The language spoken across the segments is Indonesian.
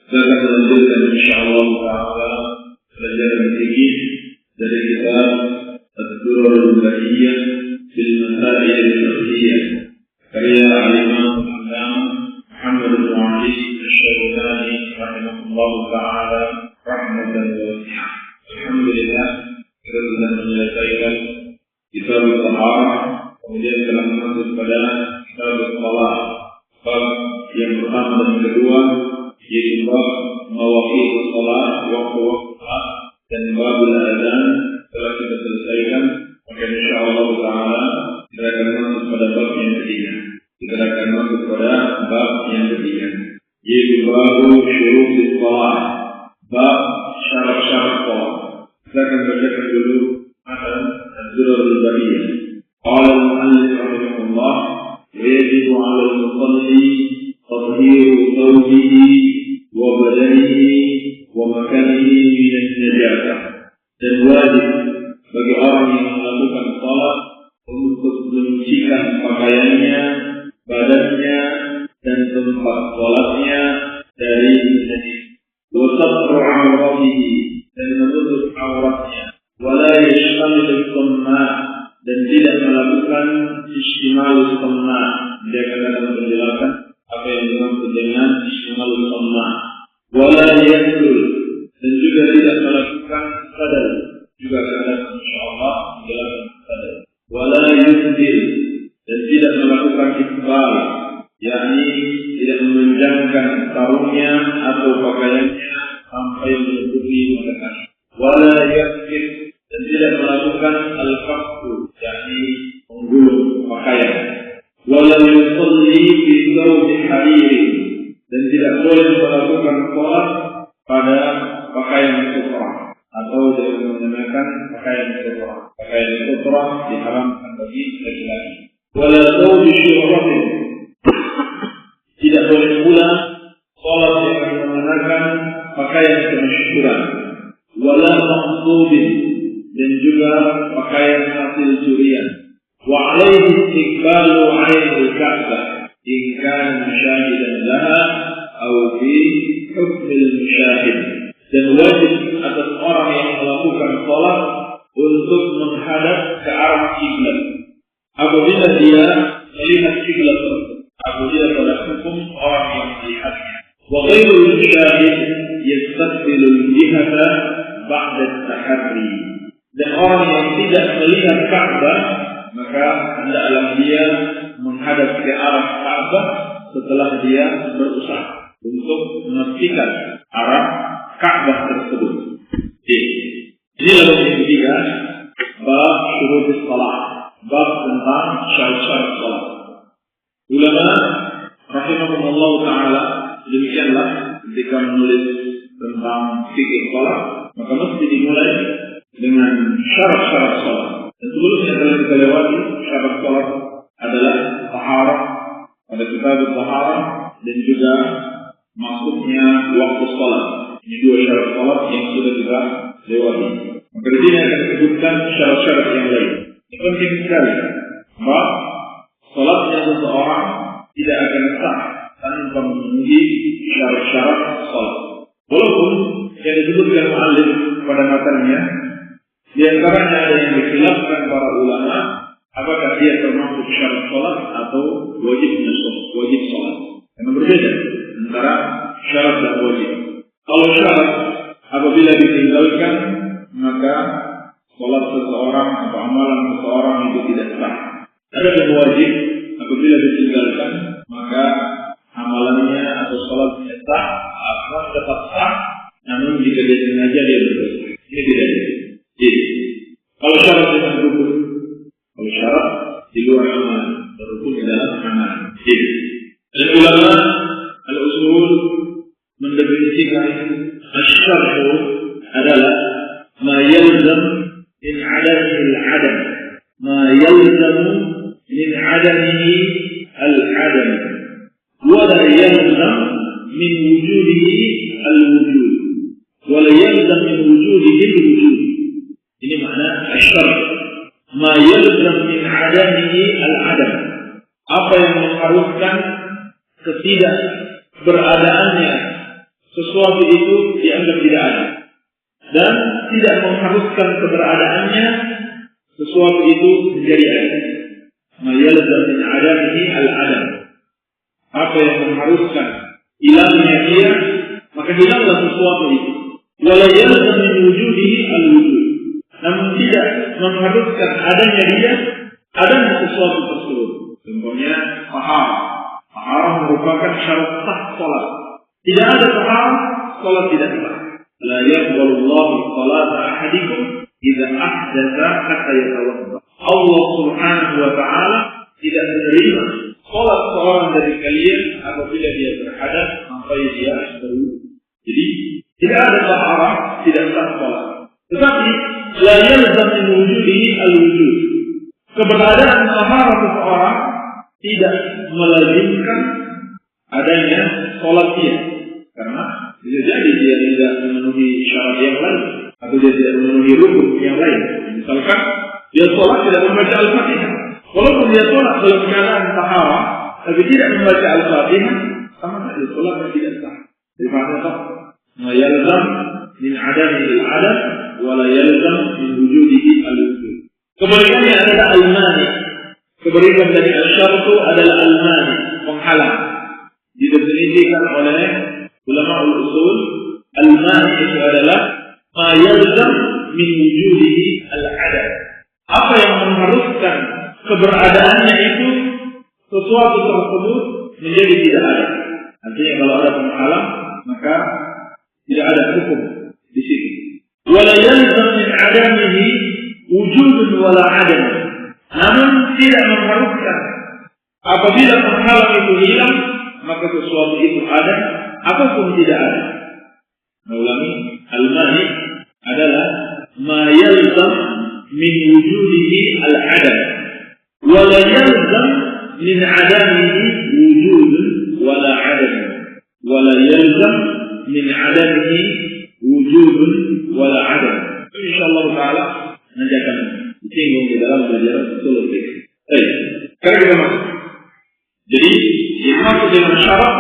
Kita akan melanjutkan insyaallah ta'ala pelajaran fikih dari kitab Ad-Durar al-Bahiyah fil Masail al-Fiqhiyah karya Al-Imam Muhammad bin Ali Asy-Syaukani rahimahullah ta'ala rahmatan wasi'ah. Alhamdulillah kita sudah menyelesaikan kitab al-Taharah, kemudian telah masuk pada kitab al-Salat. Bab yang pertama dan kedua yaitu bab mawaqit salat, waktu-waktu salat, dan bab al-adzan telah kita selesaikan. Maka insyaallah taala kita akan masuk pada bab yang ketiga. Kita akan masuk pada bab yang ketiga yaitu bab syurut salat, bab syarat-syarat salat. Kita akan bacakan dulu matan Ad-Durar al-Bahiyah. Qala al-mu'allif rahimahullah ويجب على المصلي تطهير ثوبه وبدنه ومكانه من النجاسة. Dan wajib bagi orang yang melakukan salat untuk mensucikan pakaiannya, badannya, dan tempat salatnya dari najis. Wa satru awratihi, dan menutup auratnya. Wala yashtamil as-samma, dan tidak melakukan istimalus samma. Dia akan menjelaskan apa yang dimaksud dengan istimalus samma. Wala yasul, dan juga tidak melakukan sadal. Juga akan insyaallah menjelaskan sadal. Wala yusdil, dan tidak melakukan isbal, yakni tidak memanjangkan sarungnya atau pakaiannya sampai menutupi mata kaki. Wala yakfir, dan tidak melakukan al-qasdu, yakni menggulung pakaian. Wala yusalli fi thawbi hariri, dan tidak boleh melakukan salat pada pakaian sutra atau tidak menggunakan pakaian sutra. Pakaian sutra diharamkan bagi laki-laki. Wala thawbi syuhratin, tidak boleh pula salat dengan menggunakan pakaian kemasyhuran. Wala maqsudin, dan juga pakaian hasil curian. Wa alaihi istiqbalu 'ainil Ka'bah in kana musyahidan laha aw fi hukmil musyahid. Dan wajib atas orang yang melakukan salat untuk menghadap ke arah kiblat apabila dia melihat kiblat tersebut, apabila pada hukum orang yang melihatnya. Wa ghairul musyahid yastaqbilu al-jihata ba'da at-taharri, dan orang yang tidak melihat Ka'bah maka hendaklah dia menghadap ke arah Ka'bah setelah dia berusaha untuk memastikan arah Ka'bah tersebut. Ini lalu yang ketiga, bab syurut salat, bab tentang syarat-syarat salat. Ulama rahimahumullah taala demikianlah ketika menulis tentang fikih salat, maka mesti dimulai dengan syarat-syarat salat. Dan sebelumnya telah kita lewati syarat salat adalah taharah pada kitab taharah dan juga maksudnya waktu salat. Ini dua syarat salat yang sudah kita lewati. Maka di sini akan disebutkan syarat-syarat yang lain. Ini penting sekali. Sebab salatnya seseorang tidak akan sah tanpa memenuhi syarat-syarat salat. Walaupun yang disebutkan mu'allif pada matanya, di antaranya ada yang dikhilafkan para ulama, apakah dia termasuk syarat salat atau wajib salat. Yang berbeda antara syarat dan wajib. Kalau syarat apabila ditinggalkan maka salat seseorang atau amalan seseorang itu tidak sah. Adapun wajib apabila ditinggalkan maka amalannya atau salatnya sah, akan tetap sah, namun jika dia sengaja dia berdosa. Ini tidak ada. Jadi, kalau syarat dengan rukun, kalau syarat di luar amalan, rukun di dalam amalan. Jadi, dan ulama al-usul mendefinisikan asy-syar'u adalah ma yalzam min 'adamihi al-'adam, ma yalzam min 'adamihi al-'adam, wa la yalzam min wujudihi al-wujud, wa la yalzam min wujudihi al-wujud. Ini makna asy-syar'. Ma yalzam min 'adamihi al-'adam, apa yang mengharuskan ketidakberadaannya sesuatu itu dianggap tidak ada dan tidak mengharuskan keberadaannya sesuatu itu menjadi ada. Ma yalzam min adamihi al-adam. Apa yang mengharuskan hilangnya dia, maka hilanglah sesuatu itu. Wala yalzam min wujudihi al-wujud. Namun tidak mengharuskan adanya dia, adanya sesuatu tersebut. Contohnya taharah. Taharah merupakan syarat sah salat. Tidak ada taharah, salat tidak sah. La yaqbalu Allahu salata ahadikum idza ahdatsa hatta yatawadda. Allah Subhanahu wa taala tidak menerima salat seorang dari kalian apabila dia berhadas sampai dia berwudu. Jadi tidak ada taharah, tidak sah salat. Tetapi la yalzam min wujudihi al-wujud. Keberadaan taharah seseorang tidak melazimkan adanya salat dia. Karena bisa jadi dia tidak memenuhi syarat yang lain atau dia tidak memenuhi rukun yang lain. Misalkan dia sholat tidak membaca Al-Fatihah. Walaupun dia sholat dalam keadaan taharah, tapi tidak membaca Al-Fatihah, sama saja sholatnya tidak sah. Jadi maksudnya ma yalzam min adamihi al-adam wa la yalzam min wujudihi al-wujud. Kebalikannya adalah al-mani. Kebalikan dari al-syartu adalah al-mani, penghalang. Didefinisikan oleh ulama al-usul, al-mani itu adalah ma yalzam min wujudihi al-adam. Apa yang mengharuskan keberadaannya itu sesuatu tersebut menjadi tidak ada. Artinya kalau ada penghalang maka tidak ada hukum di situ. Wala yalzam min adamihi wujudun wala adam. Namun tidak mengharuskan apabila penghalang itu hilang maka sesuatu itu ada ataupun tidak ada. Ulangi, al-mani adalah ma yalzam min wujudihi al-adam wa la yalzam min adamihi wujudun wa la adam wa la yalzam min adamihi wujudun wa la adam. Insyaallah taala nanti akan disinggung di dalam pelajaran usul fikih. Baik, sekarang kita masuk. Jadi dimaksud dengan syarat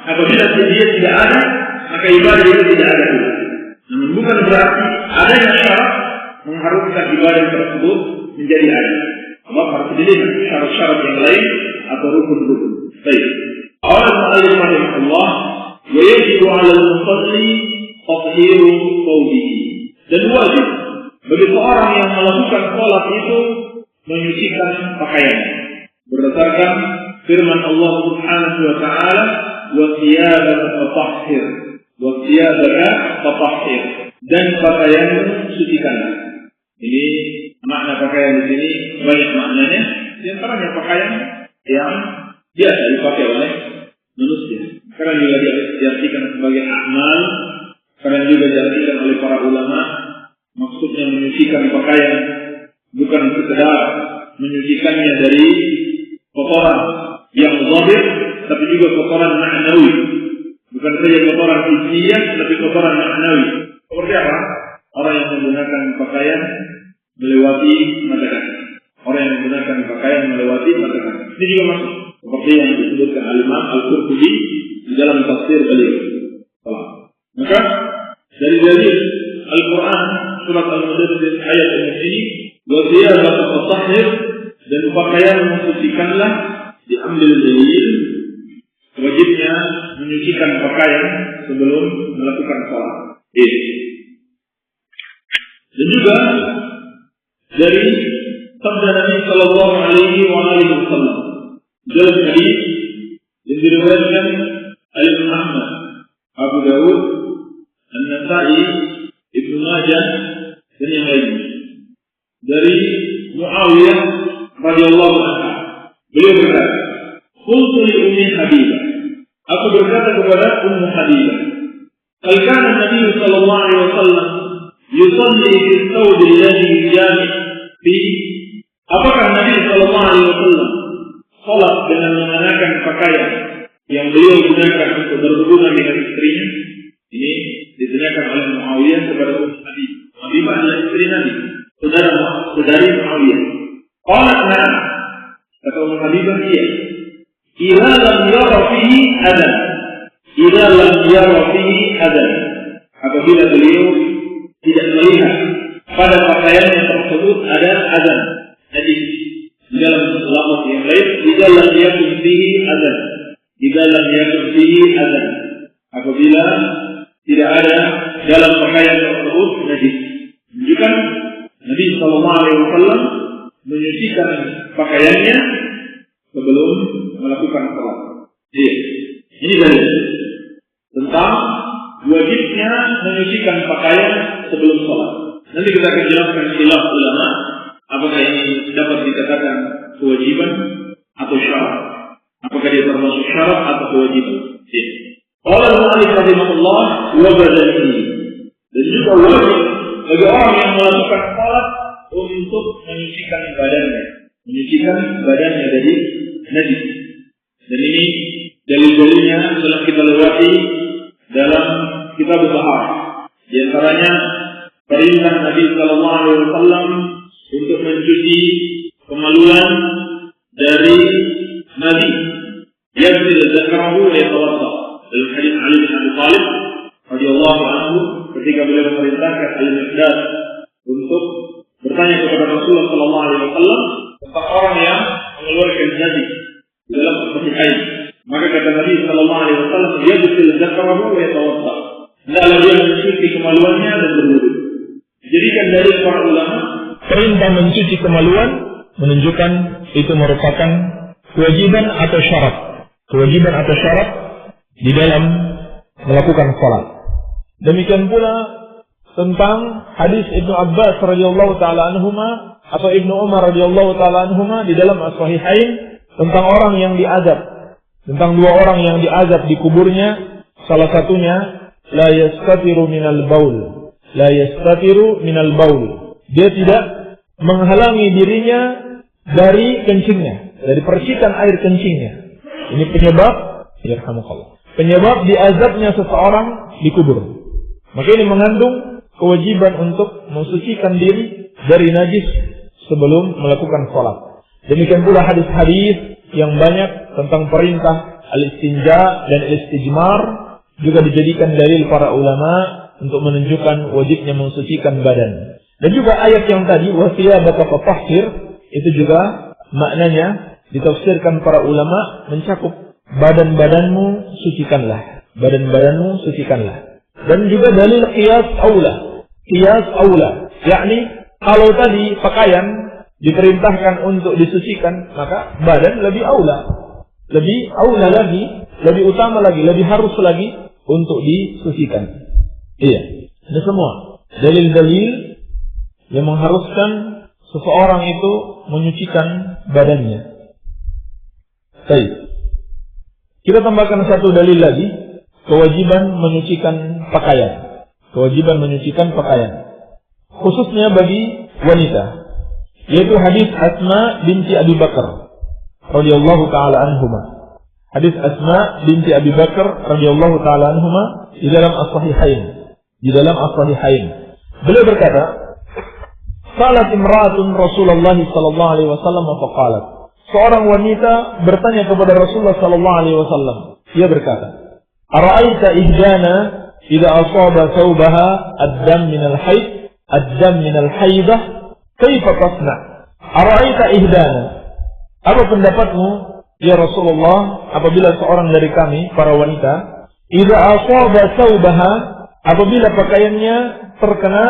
apabila dia tidak ada maka ibadah itu tidak ada juga. Namun bukan berarti adanya syarat mengharuskan ibadah tersebut menjadi ada. Allah harus dilihat syarat-syarat yang lain atau rukun-rukun. Baik. Qala al-mu'allif rahimahullah wa yajibu 'ala al-musalli tathiru thawbihi. Dan wajib bagi seorang yang melakukan salat itu menyucikan pakaiannya. Berdasarkan firman Allah Subhanahu wa taala wa thiyabaka fatahhir wa thiyabaka fatahhir, dan pakaianmu sucikanlah. Ini makna pakaian di sini banyak maknanya. Di antaranya pakaian yang biasa dipakai oleh manusia. Karena juga diartikan sebagai amal, karena juga diartikan oleh para ulama. Maksudnya menyucikan pakaian bukan sekedar menyucikannya dari kotoran yang zahir, tapi juga kotoran ma'nawi. Bukan saja kotoran fisikiyah, tapi kotoran ma'nawi. Seperti apa? Orang yang menggunakan pakaian melewati mata kaki. Orang yang menggunakan pakaian melewati mata kaki. Ini juga masuk. Seperti yang disebutkan Al-Imam Al-Qurtubi di dalam tafsir beliau. Maka dari dalil Al-Quran surat Al-Mudaththir ayat ini, wa thiyabaka fatahhir, dan pakaian mensucikanlah, diambil dalil wajibnya menyucikan pakaian sebelum melakukan salat. Dan juga dari sabda Nabi sallallahu alaihi wasallam dalam hadis yang diriwayatkan oleh Ahmad, Abu Dawud, An-Nasa'i, Ibnu Majah dan yang lainnya, dari Muawiyah radhiyallahu anhu. Beliau berkata, "Qultu li Ummi Habibah." Aku berkata kepada Ummu Habibah, "Hal kana Nabi sallallahu alaihi wasallam yusalli fi thawb alladhi yajami fi?" Apakah Nabi sallallahu alaihi wasallam salat dengan mengenakan pakaian yang beliau gunakan untuk berhubungan dengan istrinya? Ini ditanyakan oleh Muawiyah kepada Ummu Habibah. Habibah adalah istri Nabi, saudari Muawiyah. Qalat na'am. Kata Ummu Habibah, iya. Idza lam yara fihi adam. Idza lam yara fihi azan. Apabila beliau tidak melihat pada pakaian yang tersebut ada azan. Jadi di dalam lafaz yang lain, jika lam yakun fihi azan. Jika lam yakun fihi azan. Apabila tidak ada dalam pakaian tersebut najis. Menunjukkan Nabi SAW menyucikan pakaiannya sebelum melakukan salat. Ini dalil tentang wajibnya menyucikan pakaian sebelum salat. Nanti kita akan jelaskan khilaf ulama apakah ini dapat dikatakan kewajiban atau syarat. Apakah dia termasuk syarat atau kewajiban. Qala al-mu'allif rahimahullah wa badanihi. Dan juga wajib bagi orang yang melakukan salat untuk menyucikan badannya dari najis. Dan ini dalil-dalilnya telah kita lewati dalam kitab Taharah. Di antaranya perintah Nabi sallallahu alaihi wasallam untuk mencuci kemaluan dari Nabi. Yaghsil dzakarahu wa yatawadda. Dalam hadis Ali bin Abi Thalib radhiyallahu anhu ketika beliau memerintahkan Al-Miqdad untuk bertanya kepada Rasulullah sallallahu alaihi wasallam tentang orang yang mengeluarkan najis dalam Sahih. Maka kata Nabi sallallahu alaihi wasallam, yaghsil dzakarahu wa yatawadda. Hendaklah dia mencuci kemaluannya dan berwudu. Jadikan dari para ulama perintah mencuci kemaluan menunjukkan itu merupakan kewajiban atau syarat. Kewajiban atau syarat di dalam melakukan salat. Demikian pula tentang hadis Ibnu Abbas radhiyallahu taala anhuma atau Ibnu Umar radhiyallahu taala anhuma di dalam As-Sahihain tentang orang yang diazab, tentang dua orang yang diazab di kuburnya. Salah satunya la yastatiru minal baul, la yastatiru minal baul. Dia tidak menghalangi dirinya dari kencingnya, dari percikan air kencingnya. Ini penyebab, yarhamukallah, penyebab diazabnya seseorang di kubur. Maka ini mengandung kewajiban untuk mensucikan diri dari najis sebelum melakukan salat. Demikian pula hadis-hadis yang banyak tentang perintah al-istinja dan al-istijmar juga dijadikan dalil para ulama untuk menunjukkan wajibnya mensucikan badan. Dan juga ayat yang tadi wasiyabaka fatahhir itu juga maknanya ditafsirkan para ulama mencakup badan-badanmu sucikanlah, badan-badanmu sucikanlah. Dan juga dalil qiyas aula, yakni kalau tadi pakaian diperintahkan untuk disucikan, maka badan lebih aula lagi, lebih utama lagi, lebih harus lagi untuk disucikan. Iya, ini semua dalil-dalil yang mengharuskan seseorang itu menyucikan badannya. Baik. Kita tambahkan satu dalil lagi, kewajiban menyucikan pakaian. Kewajiban menyucikan pakaian, khususnya bagi wanita, yaitu hadis Asma binti Abi Bakar radhiyallahu taala anhuma. Hadis Asma binti Abi Bakar radhiyallahu taala anhuma di dalam As-Sahihain. Beliau berkata, "Salat imra'atun Rasulullah sallallahu alaihi wasallam faqalat." Seorang wanita bertanya kepada Rasulullah sallallahu alaihi wasallam. Dia berkata, "Ara'aita ihdana idza asaba thawbaha ad-dam min al-haidah, kaifa tasna?" Ara'aita ihdana. Apa pendapatmu ya Rasulullah apabila seorang dari kami para wanita idza asaba thawbaha, apabila pakaiannya terkena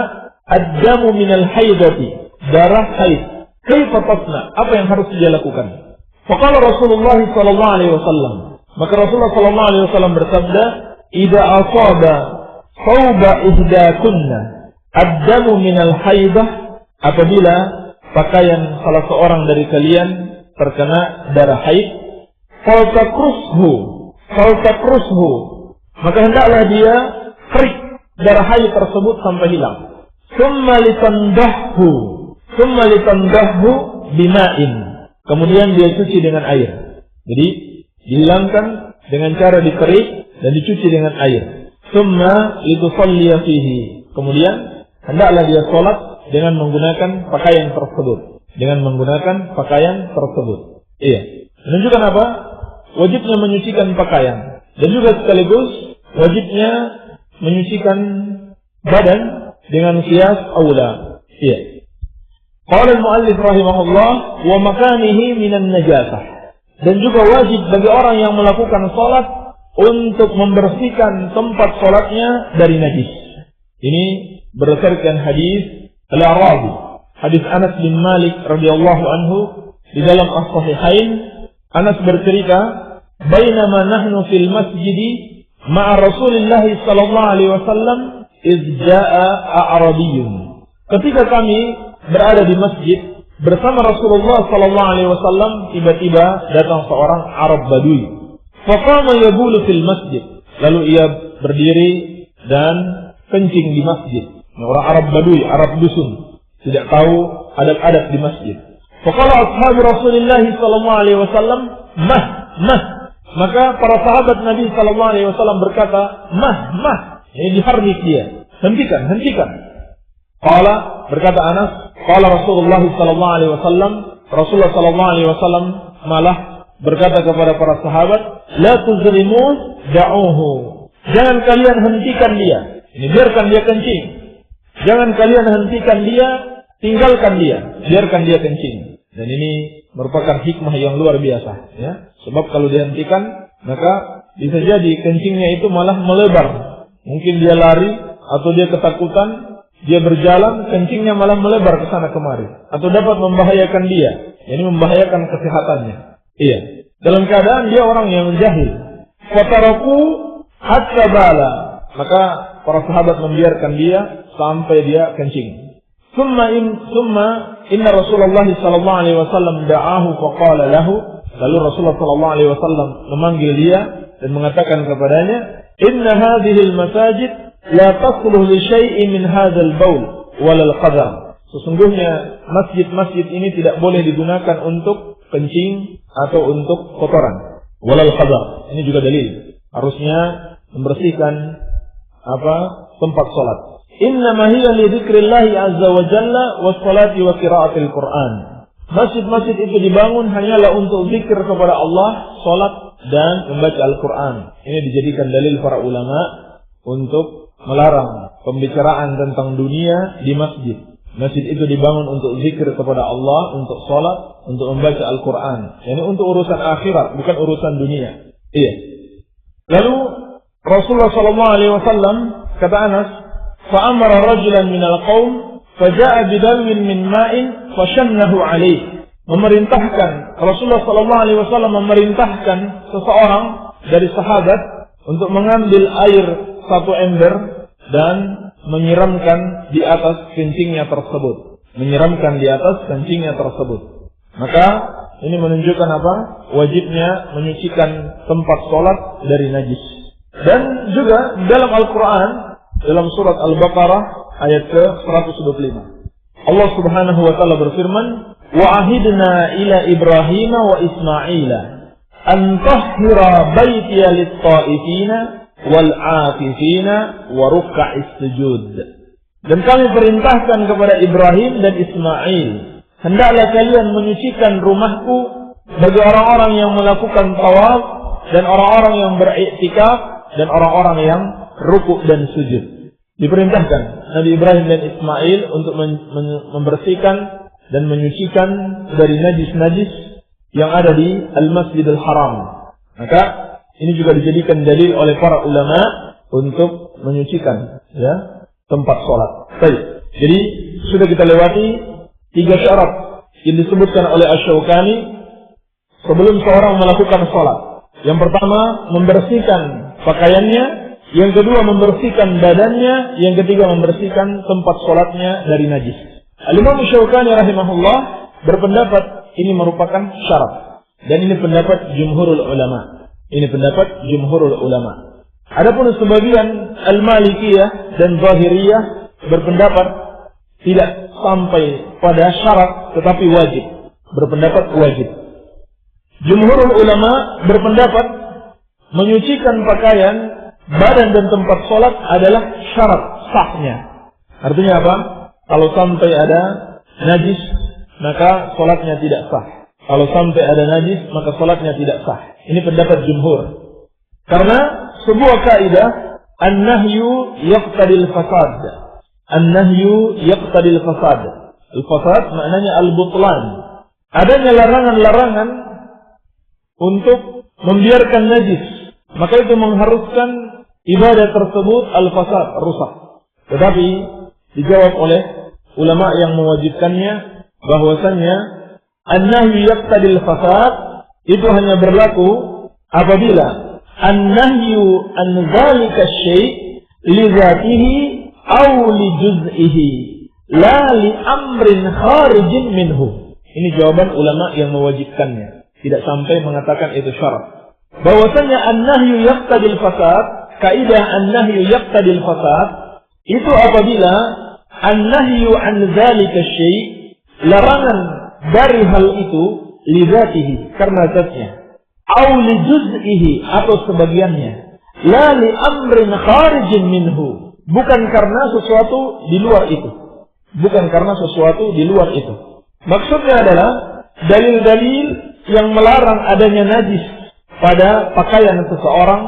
ad-damu min al-haidati, darah haid, kaifa tasna? Apa yang harus dia lakukan? Faqala Rasulullah sallallahu alaihi wasallam. Maka Rasulullah sallallahu alaihi wasallam bersabda, "Idza asaba thawba ihdakunna ad-damu min al-haidah," apabila pakaian salah seorang dari kalian terkena darah haid, faltakrushu, maka hendaklah dia kerik darah haid tersebut sampai hilang. Summa litandahhu bima'in, kemudian dia cuci dengan air. Jadi dihilangkan dengan cara dikerik dan dicuci dengan air. Summa litusalliya fihi, kemudian hendaklah dia sholat dengan menggunakan pakaian tersebut. Iya. Menunjukkan apa? Wajibnya menyucikan pakaian dan juga sekaligus wajibnya menyucikan badan dengan qiyas aula. Iya. Qala al-muallif rahimahullah wa makanihi minan najasah. Dan juga wajib bagi orang yang melakukan salat untuk membersihkan tempat salatnya dari najis. Ini berdasarkan hadis Al-Arabi, hadis Anas bin Malik radhiyallahu anhu di dalam As-Sahihain. Anas bercerita, "Bainama nahnu fil masjid ma'a Rasulillah sallallahu alaihi wasallam iz jaa'a a'rabiyyun." Ketika kami berada di masjid bersama Rasulullah sallallahu alaihi wasallam, tiba-tiba datang seorang Arab Badui. Faqama yabulu fil masjid. Lalu ia berdiri dan kencing di masjid. Orang Arab Badui, Arab dusun, tidak tahu adab-adab di masjid. Faqala ashabu Rasulullah sallallahu alaihi wasallam, "Mah." Maka para sahabat Nabi sallallahu alaihi wasallam berkata, "Mah." Ini dihardik dia. Hentikan. Qala, berkata Anas, qala Rasulullah sallallahu alaihi wasallam, Rasulullah sallallahu alaihi wasallam malah berkata kepada para sahabat, "La tuzrimu, da'uhu." Jangan kalian hentikan dia. Ini biarkan dia kencing. Jangan kalian hentikan dia, tinggalkan dia, biarkan dia kencing. Dan ini merupakan hikmah yang luar biasa, ya. Sebab kalau dihentikan, maka bisa jadi kencingnya itu malah melebar. Mungkin dia lari atau dia ketakutan, dia berjalan, kencingnya malah melebar ke sana kemari, atau dapat membahayakan dia. Ini membahayakan kesehatannya. Iya. Dalam keadaan dia orang yang jahil. Fataraku hatta bala. Maka para sahabat membiarkan dia sampai dia kencing. Summa inna Rasulullah sallallahu alaihi wasallam da'ahu faqala lahu. Lalu Rasulullah sallallahu alaihi wasallam memanggil dia dan mengatakan kepadanya, "Inna hadhihi al-masajid la tasluh li syai'in min hadzal baul wal qadar." Sesungguhnya masjid-masjid ini tidak boleh digunakan untuk kencing atau untuk kotoran. Walal qadar. Ini juga dalil. Harusnya membersihkan tempat salat. Innama hiya li dzikrillah azza wa jalla was salati wa qiraatil Qur'an. Masjid-masjid itu dibangun hanyalah untuk zikir kepada Allah, salat dan membaca Al-Qur'an. Ini dijadikan dalil para ulama untuk melarang pembicaraan tentang dunia di masjid. Masjid itu dibangun untuk zikir kepada Allah, untuk salat, untuk membaca Al-Qur'an. Ini untuk urusan akhirat, bukan urusan dunia. Iya. Lalu Rasulullah sallallahu alaihi wasallam, kata Anas, fa'amara rajulan minal qaum faja'a bidalwin min ma'in fashannahu alaihi. Memerintahkan, Rasulullah sallallahu alaihi wasallam memerintahkan seseorang dari sahabat untuk mengambil air satu ember dan menyiramkan di atas kencingnya tersebut. Menyiramkan di atas kencingnya tersebut. Maka ini menunjukkan apa? Wajibnya menyucikan tempat sholat dari najis. Dan juga dalam Al-Quran, dalam surat Al-Baqarah ayat ke-125, Allah subhanahu wa ta'ala berfirman, وَعَهِدْنَا إِلَى إِبْرَاهِيمَ وَإِسْمَعِيلَ أَنْ طَهِّرَ بَيْتِيَ لِلطَّائِفِينَ وَالْعَاكِفِينَ وَرُكَّعِ السُّجُودِ. Dan kami perintahkan kepada Ibrahim dan Ismail, hendaklah kalian menyucikan rumahku bagi orang-orang yang melakukan tawaf dan orang-orang yang beriktikaf dan orang-orang yang rukuk dan sujud. Diperintahkan Nabi Ibrahim dan Ismail untuk membersihkan dan menyucikan dari najis-najis yang ada di Al-Masjidil Haram. Maka ini juga dijadikan dalil oleh para ulama untuk menyucikan tempat sholat. Baik. Jadi sudah kita lewati 3 syarat yang disebutkan oleh Asy-Syaukani sebelum seorang melakukan sholat. Yang pertama, membersihkan pakaiannya. Yang kedua, membersihkan badannya. Yang ketiga, membersihkan tempat sholatnya dari najis. Al-Imam Asy-Syaukani rahimahullah berpendapat ini merupakan syarat. Dan ini pendapat jumhurul ulama. Ini pendapat jumhurul ulama. Adapun sebagian Al-Malikiyah dan Zahiriyah berpendapat tidak sampai pada syarat tetapi wajib. Berpendapat wajib. Jumhurul ulama berpendapat menyucikan pakaian, badan dan tempat sholat adalah syarat sahnya. Artinya apa? Kalau sampai ada najis, maka sholatnya tidak sah. Kalau sampai ada najis, maka sholatnya tidak sah. Ini pendapat jumhur. Karena sebuah kaidah an-nahyu yaqtadil fasad. An-nahyu yaqtadil fasad. Al-fasad maknanya al-butlan. Adanya larangan-larangan untuk membiarkan najis, maka itu mengharuskan ibadah tersebut al-fasad, rusak. Tetapi dijawab oleh ulama yang mewajibkannya bahwasanya an-nahyu yaqtadil fasad itu hanya berlaku apabila an-nahyu an dzalika syai' li dzatihi aw li juz'ihi la li amrin kharijin minhu. Ini jawaban ulama yang mewajibkannya, tidak sampai mengatakan itu syarat. Bahwasanya an-nahyu yaqtadil fasad, kaidah an-nahyu yaqtadil fasad itu apabila an-nahyu an dzalika syai', larangan dari hal itu li dzatihi, karena zatnya, au li juz'ihi, atau sebagiannya, la li amrin kharijin minhu, bukan karena sesuatu di luar itu. Bukan karena sesuatu di luar itu. Maksudnya adalah dalil-dalil yang melarang adanya najis pada pakaian seseorang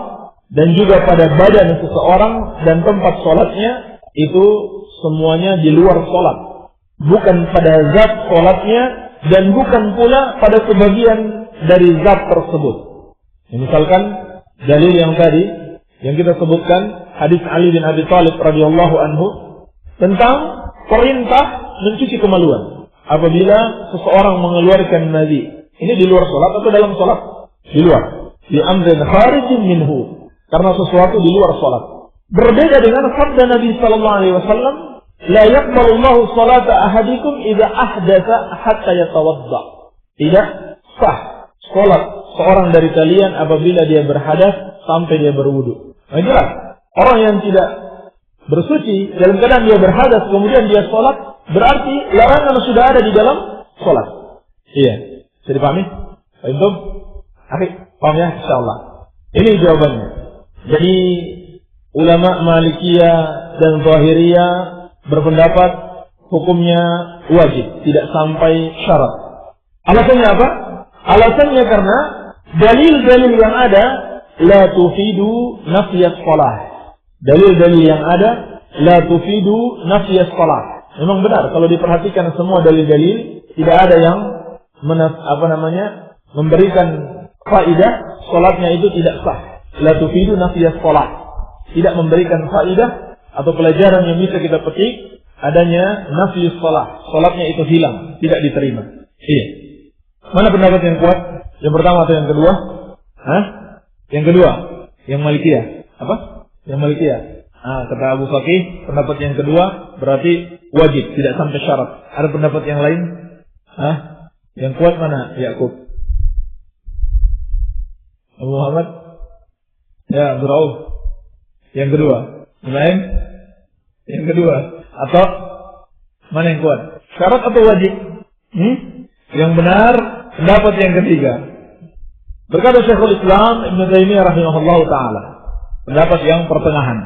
dan juga pada badan seseorang dan tempat sholatnya, itu semuanya di luar sholat. Bukan pada zat sholatnya dan bukan pula pada sebagian dari zat tersebut. Misalkan dalil yang tadi yang kita sebutkan, hadis Ali bin Abi Thalib radhiyallahu anhu tentang perintah mencuci kemaluan apabila seseorang mengeluarkan madhi. Ini di luar sholat atau dalam sholat? Di luar. Di amrin kharijin minhu, karena sesuatu di luar sholat. Berbeda dengan sabda Nabi sallallahu alaihi wasallam, la yaqbalu Allahu salata ahadikum idza ahdatsa hatta yatawadda. Tidak sah salat seorang dari kalian apabila dia berhadas sampai dia berwudu. Nah, jelas orang yang tidak bersuci dalam keadaan dia berhadas kemudian dia salat, berarti larangan sudah ada di dalam salat. Iya, bisa dipahami? Antum? Akhi, paham ya insyaallah. Ini jawabannya. Jadi ulama Malikiyah dan Zahiriyah berpendapat hukumnya wajib, tidak sampai syarat. Alasannya apa? Alasannya karena dalil-dalil yang ada la tufidu nafiyas shalah. Dalil-dalil yang ada la tufidu nafiyas shalah. Memang benar kalau diperhatikan semua dalil-dalil tidak ada yang memberikan faidah salatnya itu tidak sah. La tufidu nafiyas shalah. Tidak memberikan faidah atau pelajaran yang bisa kita petik adanya nafiyus shalah. Salatnya itu hilang, tidak diterima. Iya. Mana pendapat yang kuat? Yang pertama atau yang kedua? Yang kedua, yang Malikiyah. Apa? Yang Malikiyah. Kata Abu Faqih, pendapat yang kedua berarti wajib, tidak sampai syarat. Ada pendapat yang lain? Yang kuat mana? Ya'qub. Abu Muhammad? Ya, Abdul Rauf. Yang kedua. Yang lain? Yang kedua. Atau mana yang kuat? Syarat atau wajib? Yang benar pendapat yang ketiga. Berkata Syekhul Islam Ibnu Taimiyah rahimahullah taala, pendapat yang pertengahan.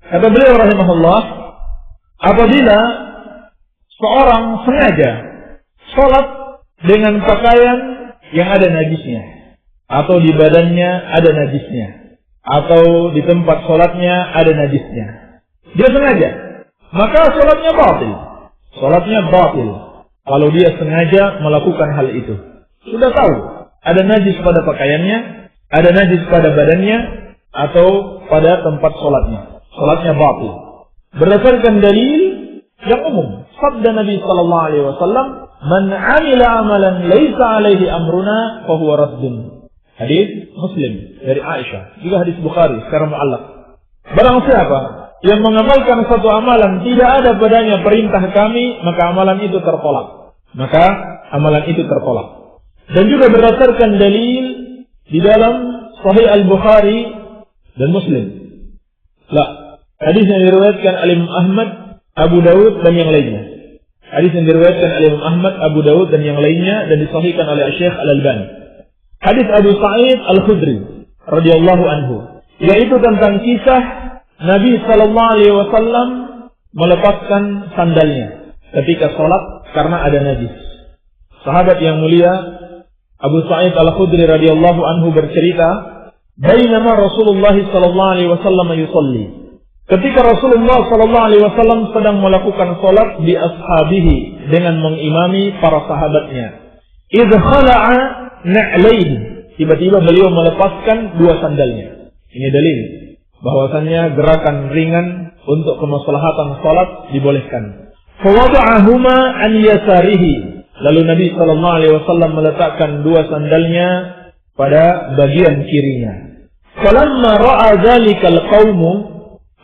Kata beliau rahimahullah, apabila seorang sengaja sholat dengan pakaian yang ada najisnya, atau di badannya ada najisnya, atau di tempat sholatnya ada najisnya, dia sengaja, maka sholatnya batil. Sholatnya batil kalau dia sengaja melakukan hal itu. Sudah tahu ada najis pada pakaiannya, ada najis pada badannya, atau pada tempat sholatnya. Sholatnya batil. Berdasarkan dalil yang umum, sabda Nabi sallallahu alaihi wasallam, "Man 'amila 'amalan laisa 'alaihi amruna fa huwa raddun." Hadis Muslim dari Aisyah, juga hadis Bukhari secara mu'allaq. Barang siapa yang mengamalkan satu amalan tidak ada padanya perintah kami, maka amalan itu tertolak. Maka amalan itu tertolak. Dan juga berdasarkan dalil di dalam Sahih Al-Bukhari dan Muslim. Hadis yang diriwayatkan oleh Imam Ahmad, Abu Dawud dan yang lainnya. Hadis yang diriwayatkan oleh Imam Ahmad, Abu Dawud dan yang lainnya dan disahihkan oleh Syekh Al-Albani. Hadis Abu Sa'id Al-Khudri radhiyallahu anhu, yaitu tentang kisah Nabi sallallahu alaihi wasallam melepaskan sandalnya ketika salat karena ada najis. Sahabat yang mulia Abu Sa'id Al-Khudri radhiyallahu anhu bercerita, "Bainama Rasulullah sallallahu alaihi wasallam yusalli." ketika Rasulullah SAW sedang melakukan salat di ashabihi dengan mengimami para sahabatnya. Idh khala'a na'laihi, tiba-tiba beliau melepaskan dua sandalnya. Ini dalil bahwasannya gerakan ringan untuk kemaslahatan salat dibolehkan. Fawada'ahuma an yasarihi, lalu Nabi SAW meletakkan dua sandalnya pada bagian kirinya. Falamma ra'a dzalikal qaumu,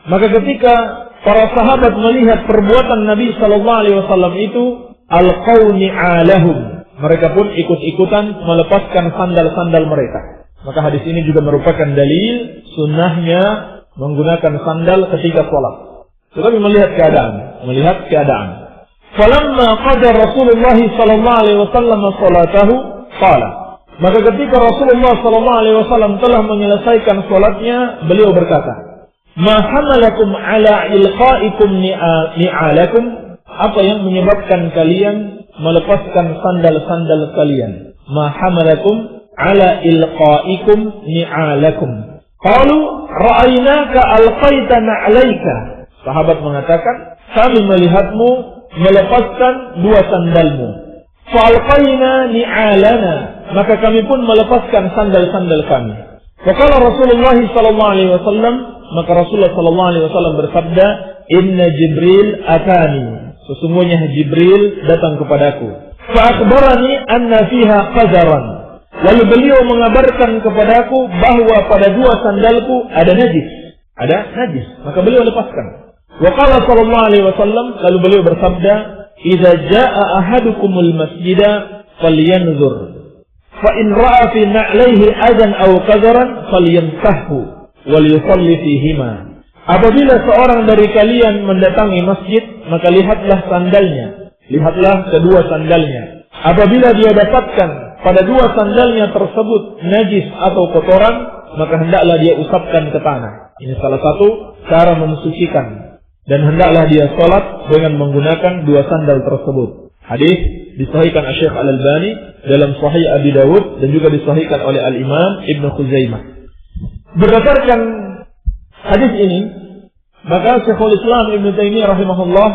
maka ketika para sahabat melihat perbuatan Nabi SAW itu, alqauni alahum, mereka pun ikut-ikutan melepaskan sandal-sandal mereka. Maka hadis ini juga merupakan dalil sunnahnya menggunakan sandal ketika sholat. Tetapi melihat keadaan. Falamma qada Rasulullah SAW salatahu qala, maka ketika Rasulullah SAW telah menyelesaikan sholatnya, beliau berkata, ma hamalakum ala ilqaikum ni'alakum, apa yang menyebabkan kalian melepaskan sandal-sandal kalian? Ma hamalakum ala ilqaikum ni'alakum. Qalu ra'aynaka alqaita na'alaika. Sahabat mengatakan, kami melihatmu melepaskan dua sandalmu. Fa'alqaina ni'alana, maka kami pun melepaskan sandal-sandal kami. Faqala Rasulullah SAW, maka Rasulullah SAW bersabda, inna Jibril atani, sesungguhnya Jibril datang kepadaku. Fa'akhbarani anna fiha qadaran, lalu beliau mengabarkan kepadaku bahwa pada dua sandalku ada najis. Maka beliau lepaskan. Wa qala sallallahu alaihi wasallam, lalu beliau bersabda, idza jaa ahadukumul masjida falyanzur, fa in ra'a fi na'laihi adan aw qadaran falyantahu wal yusalli fihima. Apabila seorang dari kalian mendatangi masjid, maka lihatlah sandalnya, lihatlah kedua sandalnya. Apabila dia dapatkan pada dua sandalnya tersebut najis atau kotoran, maka hendaklah dia usapkan ke tanah. Ini salah satu cara mensucikan. Dan hendaklah dia sholat dengan menggunakan dua sandal tersebut. Hadis disahihkan Syekh Al-Albani dalam Sahih Abi Dawud dan juga disahihkan oleh Al-Imam Ibn Khuzaimah. Berdasarkan hadis ini, maka Syekhul Islam Ibn Taimiyah rahimahullah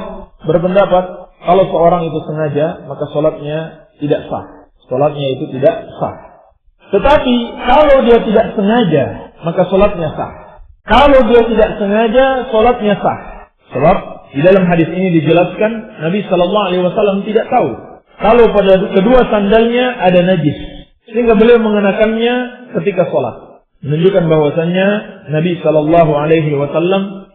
berpendapat kalau seorang itu sengaja, maka sholatnya tidak sah. Sholatnya itu tidak sah. Tetapi kalau dia tidak sengaja, maka sholatnya sah. Kalau dia tidak sengaja, sholatnya sah. Sebab di dalam hadis ini dijelaskan Nabi SAW tidak tahu kalau pada kedua sandalnya ada najis, sehingga beliau mengenakannya ketika sholat, menunjukkan bahwasannya Nabi SAW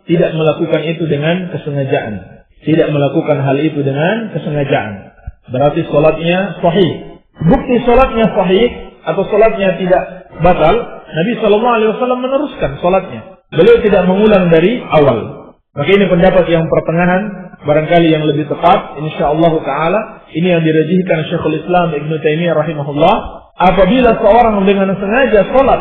tidak melakukan itu dengan kesengajaan, tidak melakukan hal itu dengan kesengajaan. Berarti sholatnya sahih. Bukti sholatnya sahih atau sholatnya tidak batal, Nabi SAW meneruskan sholatnya. Beliau tidak mengulang dari awal. Maka ini pendapat yang pertengahan, barangkali yang lebih tepat, insyaallah ta'ala. Ini yang dirajihkan Syekhul Islam Ibn Taimiyah rahimahullah. Apabila seorang dengan sengaja sholat,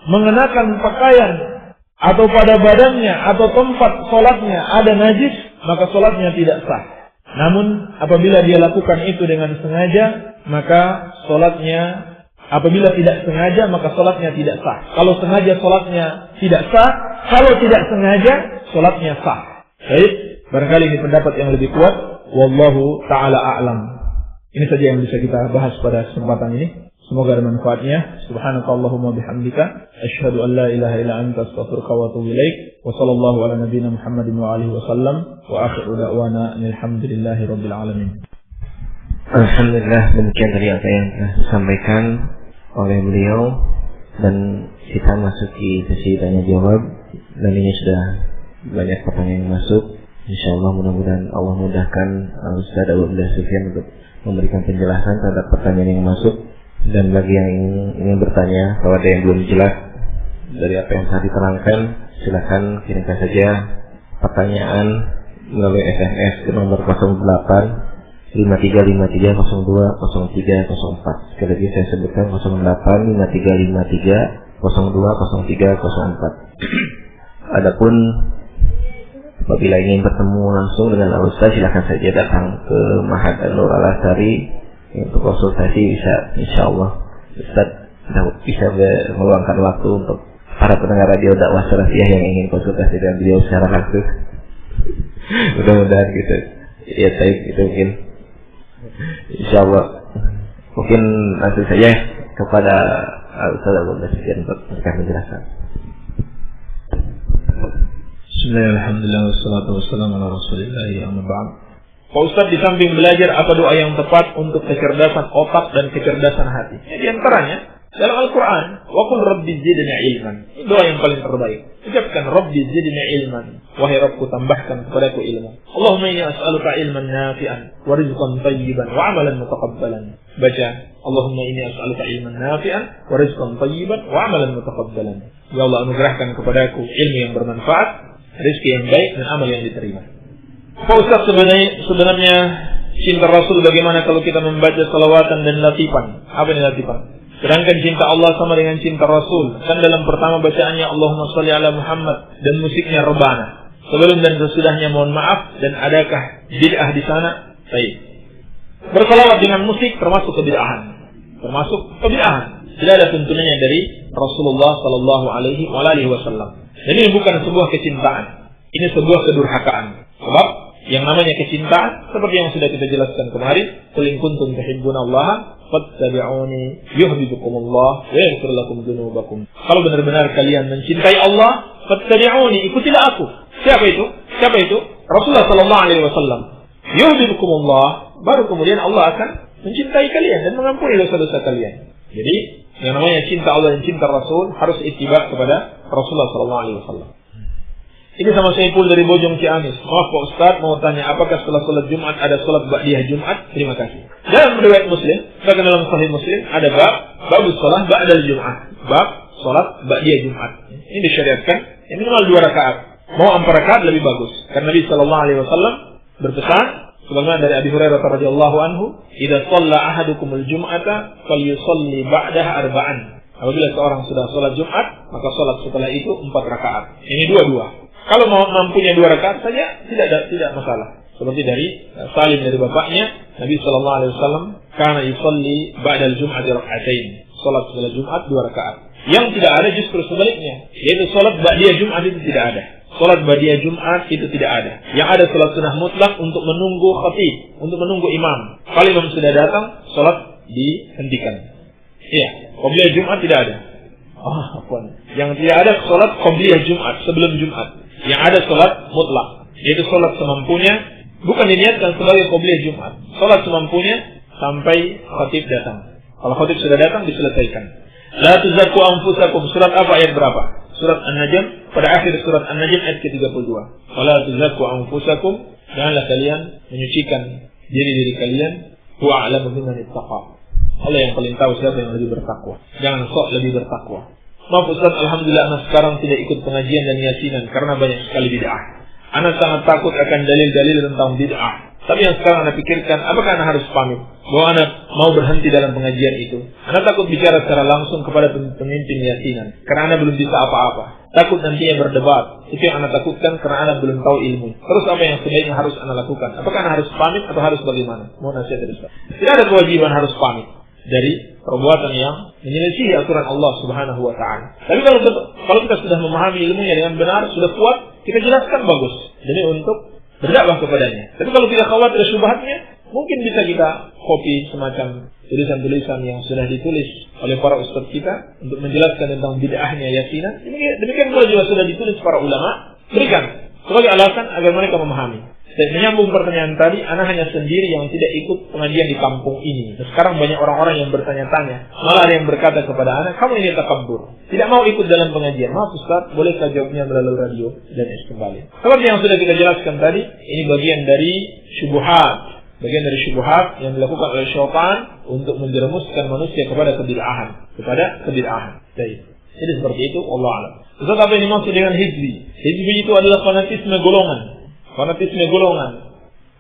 mengenakan pakaian, atau pada badannya, atau tempat sholatnya ada najis, maka sholatnya tidak sah. Namun, apabila dia lakukan itu dengan sengaja, maka sholatnya, apabila tidak sengaja, maka sholatnya tidak sah. Kalau sengaja sholatnya tidak sah, kalau tidak sengaja, sholatnya sah. Baik, barangkali ini pendapat yang lebih kuat. Wallahu ta'ala a'lam. Ini saja yang bisa kita bahas pada kesempatan ini. Semoga ada manfaatnya. Subhanakallahumma bihamdika, asyhadu an la ilaha illa anta, astaghfiruka wa atubu ilaik. Wa sallallahu ala nabiyyina Muhammadin wa alihi wasallam. Wa akhiru da'wana alhamdulillahi rabbil alamin. Alhamdulillah, demikian tadi apa yang telah disampaikan oleh beliau, dan kita masuki sesi tanya jawab. Dan ini sudah banyak pertanyaan yang masuk. InsyaAllah mudah-mudahan Allah mudahkan Ustaz Abu Abdullah Sufyan untuk memberikan penjelasan terhadap pertanyaan yang masuk. Dan bagi yang ingin bertanya, kalau ada yang belum jelas dari apa yang telah diterangkan, silakan kirimkan saja pertanyaan melalui SMS ke nomor 08 5353020304. Sekali lagi saya sebutkan 085353020304. Adapun apabila ingin bertemu langsung dengan Ustaz, silakan saja datang ke Ma'had An-Nur Al-Azhari untuk konsultasi. Bisa, insyaallah Ustaz bisa meluangkan waktu untuk para pendengar radio dakwah salafiyah yang ingin konsultasi dengan beliau secara langsung. Mudah-mudahan gitu. Ya baik, itu mungkin insyaallah mungkin langsung saja kepada Ustaz Abu Basir untuk menjelaskan. Bismillahirrahmanirrahim. Wassalatu wassalamu ala Rasulillah amma ba'd. Pak Ustaz, di samping belajar apa doa yang tepat untuk kecerdasan otak dan kecerdasan hati? Di antaranya dalam Al-Quran, wa qul rabbi zidni ilman. Doa yang paling terbaik. Ucapkan rabbi zidni ilman. Wahai Rabbku, tambahkan kepadaku ilmu. Allahumma inni as'aluka ilman nafi'an wa rizqan tayyiban wa amalan mutaqabbalan. Baca, Allahumma inni as'aluka ilman nafi'an wa rizqan tayyiban wa amalan mutaqabbalan. Ya Allah, anugerahkan kepadaku ilmu yang bermanfaat, rezeki yang baik dan amal yang diterima. Pak Ustaz, sebenarnya cinta Rasul bagaimana kalau kita membaca salawatan dan latifan? Apa ini latifan? Sedangkan cinta Allah sama dengan cinta Rasul. Kan dalam pertama bacaannya Allahumma sholli ala Muhammad dan musiknya rebana. Sebelum dan sesudahnya mohon maaf, dan adakah bid'ah di sana? Baik. Bersalawat dengan musik termasuk kebid'ahan. Tidak ada tuntunannya dari Rasulullah sallallahu alaihi wasallam. Dan ini bukan sebuah kecintaan. Ini sebuah kedurhakaan. Sebab yang namanya kecintaan seperti yang sudah kita jelaskan kemarin, qul in kuntum tuhibbunallaha fattabi'uni yuhibbukumullah wa yaghfir lakum dzunubakum. Kalau benar-benar kalian mencintai Allah, fattabi'uni, ikutilah aku. Siapa itu? Rasulullah sallallahu alaihi wasallam. Yuhibbukumullah, baru kemudian Allah akan mencintai kalian dan mengampuni dosa-dosa kalian. Jadi, yang namanya cinta Allah dan cinta Rasul harus ittiba kepada Rasulullah sallallahu alaihi wasallam. Ini sama Saiful dari Bojong Ciamis. Maaf Pak Ustaz, mau tanya apakah setelah sholat Jumat ada sholat ba'diyah Jumat? Terima kasih. Dalam riwayat Muslim, bahkan dalam Sahih Muslim ada bab sholat ba'dal Jumat. Bab sholat ba'diyah Jumat. Ini disyariatkan yang minimal 2 rakaat. Mau 4 rakaat lebih bagus. Karena Nabi sallallahu alaihi wasallam berpesan sebagaimana dari Abi Hurairah radhiyallahu anhu, "Idza shalla ahadukumul jum'ata falyusalli ba'daha arba'an." Apabila seorang sudah sholat Jumat, maka sholat setelah itu 4 rakaat. Ini 2-2. Kalau mau mampunya 2 rakaat saja tidak masalah. Seperti dari Salim dari bapaknya, Nabi sallallahu alaihi wasallam kana yusalli ba'dal jum'ati rak'atain. Salat setelah Jumat 2 rakaat. Yang tidak ada justru sebaliknya, yaitu salat ba'diyah Jumat itu tidak ada. Salat ba'diyah Jumat itu tidak ada. Yang ada salat sunnah mutlak untuk menunggu khatib, untuk menunggu imam. Kalau imam sudah datang, salat dihentikan. Iya, qabliyah Jumat tidak ada. Yang tidak ada salat qabliyah Jumat sebelum Jumat. Yang ada sholat mutlak, yaitu sholat semampunya, bukan diniatkan sebagai qabliyah Jumat. Sholat semampunya sampai khatib datang. Kalau khatib sudah datang, diselesaikan. La tuzakku anfusakum, surat apa, ayat berapa? Surat An-Najm, pada akhir surat An-Najm ayat ke-32. La tuzakku anfusakum, janganlah kalian menyucikan diri kalian. Huwa a'lamu biman ittaqa. Allah yang paling tahu siapa yang lebih bertakwa. Jangan sok lebih bertakwa. Maaf Ustaz, alhamdulillah anak sekarang tidak ikut pengajian dan yasinan karena banyak sekali bid'ah. Anak sangat takut akan dalil-dalil tentang bid'ah. Tapi yang sekarang anak pikirkan, apakah anak harus pamit bahwa anak mau berhenti dalam pengajian itu? Anak takut bicara secara langsung kepada pemimpin yasinan karena anak belum bisa apa-apa. Takut nantinya berdebat. Itu yang anak takutkan karena anak belum tahu ilmu. Terus apa yang sebaiknya harus anak lakukan? Apakah anak harus pamit atau harus bagaimana? Mohon nasihat dari Ustaz. Tidak ada kewajiban harus pamit dari perbuatan yang menyelisihi aturan Allah Subhanahu wa taala. Tapi kalau kita sudah memahami ilmunya dengan benar, sudah kuat, kita jelaskan bagus. Jadi untuk berdakwah kepadanya. Tapi kalau kita khawatir syubhatnya, mungkin bisa kita copy semacam tulisan-tulisan yang sudah ditulis oleh para ustaz kita untuk menjelaskan tentang bid'ahnya yasinan. Demikian pula juga sudah ditulis para ulama, berikan sebagai alasan agar mereka memahami. Dan menyambung pertanyaan tadi, anak hanya sendiri yang tidak ikut pengajian di kampung ini. Sekarang banyak orang-orang yang bertanya-tanya. Malah ada yang berkata kepada anak, kamu ini takabur, tidak mau ikut dalam pengajian. Maaf Ustaz, bolehkah jawabnya melalui radio dan kembali. Seperti yang sudah kita jelaskan tadi, ini bagian dari syubhat. Bagian dari syubhat yang dilakukan oleh syaitan untuk menjerumuskan manusia kepada kebid'ahan. Jadi seperti itu, Allah a'lam. Ustaz, apa yang dimaksud dengan hizbi? Hizbi itu adalah fanatisme golongan.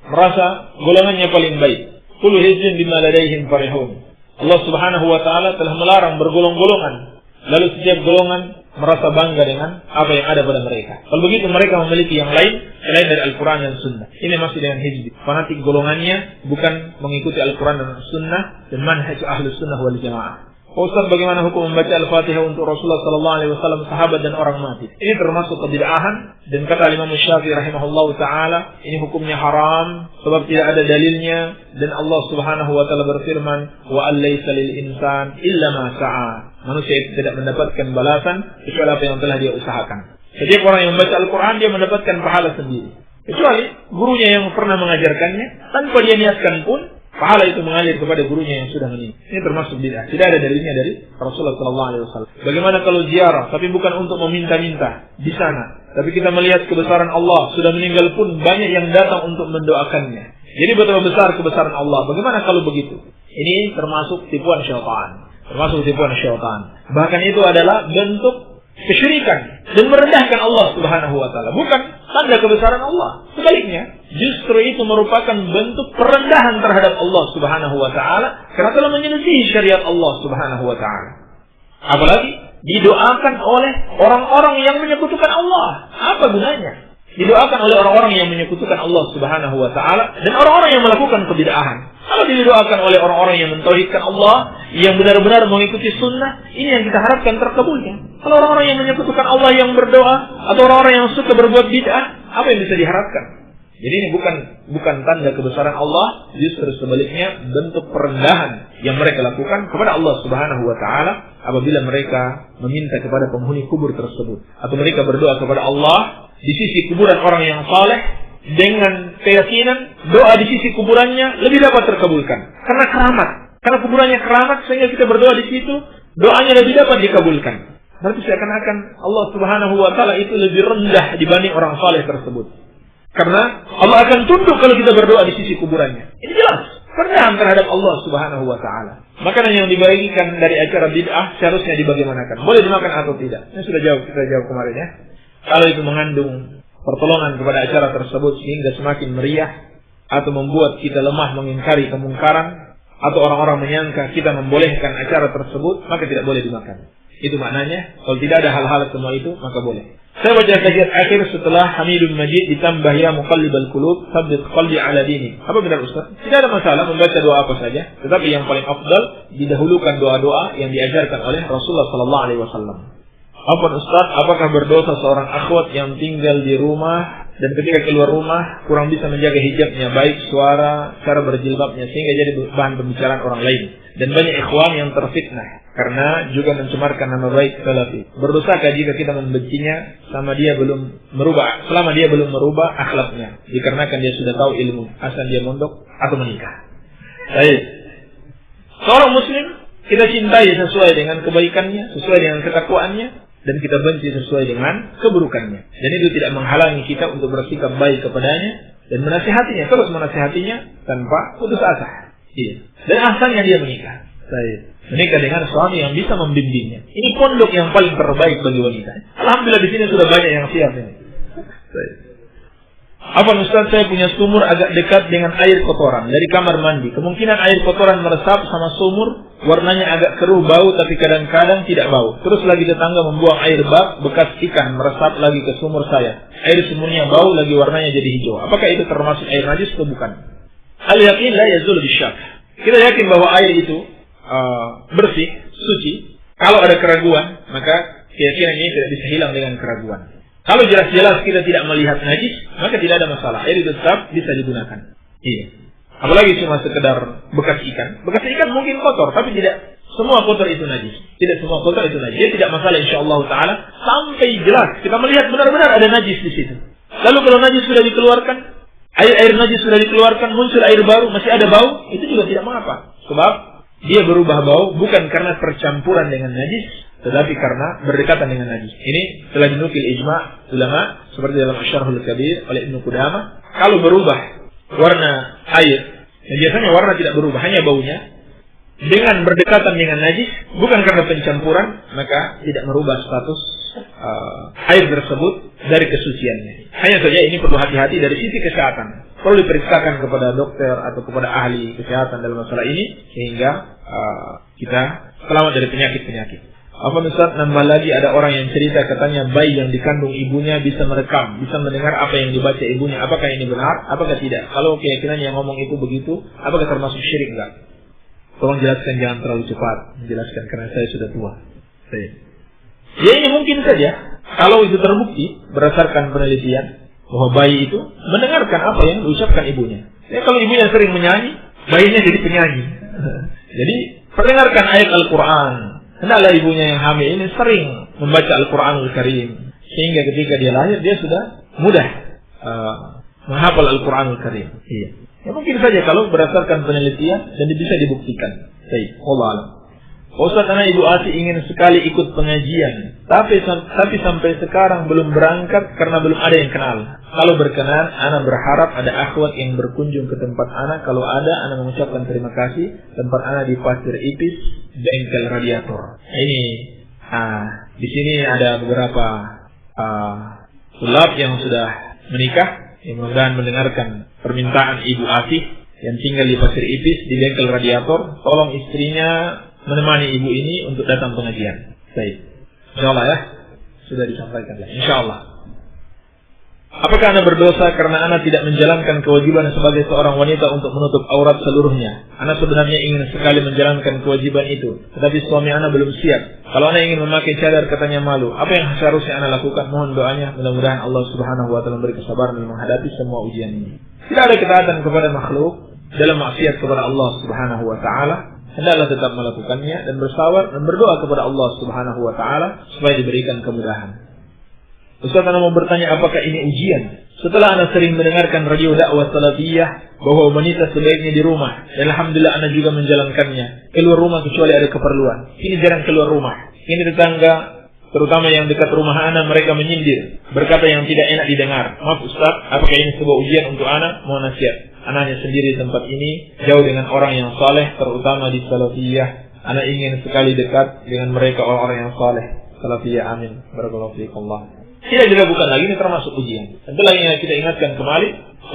Merasa golongannya paling baik. Kullu hizbin bima ladaihim farihun. Allah Subhanahu wa taala telah melarang bergolong-golongan. Lalu setiap golongan merasa bangga dengan apa yang ada pada mereka. Kalau begitu mereka memiliki yang lain selain dari Al-Quran dan Sunnah. Ini masih dengan hizbi. Fanatik golongannya bukan mengikuti Al-Quran dan Sunnah dan manhaj Ahlus Sunnah wal Jamaah. Ustaz, bagaimana hukum membaca Al-Fatihah untuk Rasulullah sallallahu alaihi wasallam, sahabat dan orang mati? Ini termasuk kebid'ahan, dan kata Imam Syafi'i rahimahullahu taala, ini hukumnya haram sebab tidak ada dalilnya, dan Allah Subhanahu wa taala berfirman, wa allaysa lil insan illa ma sa'a. Manusia itu tidak mendapatkan balasan kecuali apa yang telah dia usahakan. Setiap orang yang membaca Al-Qur'an dia mendapatkan pahala sendiri, kecuali gurunya yang pernah mengajarkannya, tanpa dia niatkan pun pahala itu mengalir kepada gurunya yang sudah meninggal. Ini termasuk bid'ah. Tidak ada dalilnya dari Rasulullah sallallahu alaihi wasallam. Bagaimana kalau ziarah tapi bukan untuk meminta-minta di sana, tapi kita melihat kebesaran Allah, sudah meninggal pun banyak yang datang untuk mendoakannya. Jadi betapa besar kebesaran Allah. Bagaimana kalau begitu? Ini termasuk tipuan syaitan. Bahkan itu adalah bentuk kesyirikan dan merendahkan Allah Subhanahu wa taala, bukan tanda kebesaran Allah. Sebaliknya, justru itu merupakan bentuk perendahan terhadap Allah Subhanahu wa taala karena telah menyelisihi syariat Allah Subhanahu wa taala. Apalagi didoakan oleh orang-orang yang menyekutukan Allah. Apa gunanya? Didoakan oleh orang-orang yang menyekutukan Allah Subhanahu wa taala dan orang-orang yang melakukan kebid'ahan. Kalau didoakan oleh orang-orang yang mentauhidkan Allah, yang benar-benar mengikuti sunnah, ini yang kita harapkan terkabulnya. Kalau orang-orang yang menyekutukan Allah yang berdoa, atau orang-orang yang suka berbuat bid'ah, apa yang bisa diharapkan? Jadi ini bukan tanda kebesaran Allah, justru sebaliknya bentuk perendahan yang mereka lakukan kepada Allah Subhanahu wa taala apabila mereka meminta kepada penghuni kubur tersebut, atau mereka berdoa kepada Allah di sisi kuburan orang yang saleh dengan keyakinan doa di sisi kuburannya lebih dapat terkabulkan karena keramat. Karena kuburannya keramat sehingga kita berdoa di situ, doanya lebih dapat dikabulkan. Berarti seakan-akan Allah Subhanahu wa taala itu lebih rendah dibanding orang saleh tersebut. Karena Allah akan tunduk kalau kita berdoa di sisi kuburannya. Ini jelas perendahan terhadap Allah Subhanahu wa taala. Makanan yang dibagikan dari acara bid'ah seharusnya dibagaimanakan? Boleh dimakan atau tidak? Ini kita jawab kemarin ya. Kalau itu mengandung pertolongan kepada acara tersebut sehingga semakin meriah atau membuat kita lemah mengingkari kemungkaran, atau orang-orang menyangka kita membolehkan acara tersebut, maka tidak boleh dimakan. Itu maknanya, kalau tidak ada hal-hal semua itu, maka boleh. Saya baca kajian akhir setelah Hamidun Majid ditambah ya muqallibal qulub tsabbit qalbi ala dini. Apa benar Ustaz? Tidak ada masalah membaca doa apa saja, tetapi yang paling afdal didahulukan doa-doa yang diajarkan oleh Rasulullah sallallahu alaihi wasallam. Apa Ustaz, apakah berdosa seorang akhwat yang tinggal di rumah dan ketika keluar rumah kurang bisa menjaga hijabnya, baik suara, cara berjilbabnya, sehingga jadi bahan pembicaraan orang lain, dan banyak ikhwan yang terfitnah karena juga mencemarkan nama baik salafi. Berdosakah jika kita membencinya selama dia belum merubah akhlaknya, dikarenakan dia sudah tahu ilmu, asal dia mondok atau menikah? Baik. Seorang muslim kita cintai sesuai dengan kebaikannya, sesuai dengan ketakwaannya, dan kita benci sesuai dengan keburukannya. Dan itu tidak menghalangi kita untuk bersikap baik kepadanya dan menasihatinya, terus menasihatinya tanpa putus asa. Iya. Dan asalnya dia menikah. Menikah dengan suami yang bisa membimbingnya. Ini pondok yang paling terbaik bagi wanita. Alhamdulillah di sini sudah banyak yang siap ini. Apa Ustaz, saya punya sumur agak dekat dengan air kotoran dari kamar mandi. Kemungkinan air kotoran meresap sama sumur, warnanya agak keruh, bau, tapi kadang-kadang tidak bau. Terus lagi tetangga membuang air bak bekas ikan meresap lagi ke sumur saya. Air sumurnya bau lagi, warnanya jadi hijau. Apakah itu termasuk air najis atau bukan? Al-yaqin la yazul bisyak. Kita yakin bahwa air itu bersih, suci. Kalau ada keraguan, maka keyakinan ini tidak bisa hilang dengan keraguan. Kalau jelas-jelas kita tidak melihat najis, maka tidak ada masalah. Air itu tetap bisa digunakan. Iya. Apalagi cuma sekedar bekas ikan. Bekas ikan mungkin kotor, tapi tidak semua kotor itu najis. Tidak semua kotor itu najis. Dia tidak masalah insyaallah taala sampai jelas kita melihat benar-benar ada najis di situ. Lalu kalau najis sudah dikeluarkan, air najis sudah dikeluarkan, muncul air baru, masih ada bau, itu juga tidak mengapa. Sebab dia berubah bau bukan karena percampuran dengan najis, tetapi karena berdekatan dengan najis. Ini telah dinukil ijma' ulama seperti dalam Asy-Syarhul Kabir oleh Ibnu Qudamah. Kalau berubah warna air, dan biasanya warna tidak berubah, hanya baunya, dengan berdekatan dengan najis, bukan karena pencampuran, maka tidak merubah status air tersebut dari kesuciannya. Hanya saja ini perlu hati-hati dari sisi kesehatan. Perlu diperiksakan kepada dokter atau kepada ahli kesehatan dalam masalah ini, sehingga kita selamat dari penyakit-penyakit. Apa Ustaz, nambah lagi ada orang yang cerita katanya bayi yang dikandung ibunya bisa merekam, bisa mendengar apa yang dibaca ibunya. Apakah ini benar? Apakah tidak? Kalau keyakinan yang ngomong itu begitu, apakah termasuk syirik enggak? Tolong jelaskan, jangan terlalu cepat menjelaskan karena saya sudah tua. Ya ini mungkin saja kalau itu terbukti berdasarkan penelitian bahwa bayi itu mendengarkan apa yang diucapkan ibunya. Ya kalau ibunya sering menyanyi, bayinya jadi penyanyi. Jadi perdengarkan ayat Al-Quran. Hendaklah ibunya yang hamil ini sering membaca Al-Quranul Karim sehingga ketika dia lahir dia sudah mudah menghafal Al-Quranul Karim. Iya. Ya mungkin saja kalau berdasarkan penelitian dan bisa dibuktikan. Baik, Allah alam. Ustaz, anak Ibu Asi ingin sekali ikut pengajian, tapi sampai sekarang belum berangkat karena belum ada yang kenal. Kalau berkenan, anak berharap ada akhwat yang berkunjung ke tempat anak. Kalau ada, anak mengucapkan terima kasih. Tempat anak di Pasir Ipis, bengkel radiator. Ini, di sini ada beberapa sulap yang sudah menikah, yang mudah-mudahan mendengarkan permintaan Ibu Asi yang tinggal di Pasir Ipis di bengkel radiator. Tolong istrinya menemani ibu ini untuk datang pengajian. Baik. InsyaAllah ya. Sudah disampaikan lah. InsyaAllah. Apakah anak berdosa karena anak tidak menjalankan kewajiban sebagai seorang wanita untuk menutup aurat seluruhnya? Anak sebenarnya ingin sekali menjalankan kewajiban itu, tetapi suami anak belum siap. Kalau anak ingin memakai cadar katanya malu. Apa yang seharusnya anak lakukan? Mohon doanya. Mudah-mudahan Allah Subhanahu wa taala memberi kesabaran menghadapi semua ujian ini. Tidak ada ketaatan kepada makhluk dalam maksiat kepada Allah Subhanahu wa taala. Hendaklah tetap melakukannya dan bersabar dan berdoa kepada Allah Subhanahu wa taala supaya diberikan kemudahan. Ustaz, anak mau bertanya, apakah ini ujian? Setelah anak sering mendengarkan radio dakwah salafiyah bahwa wanita sebaiknya di rumah, dan alhamdulillah anak juga menjalankannya. Keluar rumah kecuali ada keperluan. Ini jarang keluar rumah. Ini tetangga, terutama yang dekat rumah anak, mereka menyindir, berkata yang tidak enak didengar. Maaf Ustaz, apakah ini sebuah ujian untuk anak? Mohon nasihat. Anaknya sendiri di tempat ini jauh dengan orang yang saleh, terutama di salafiyah. Anak ingin sekali dekat dengan mereka orang-orang yang saleh. Salafiyah, amin. Barakallahu fiikumullah. Tidak diragukan lagi, ini termasuk ujian. Tentulah yang kita ingatkan kembali,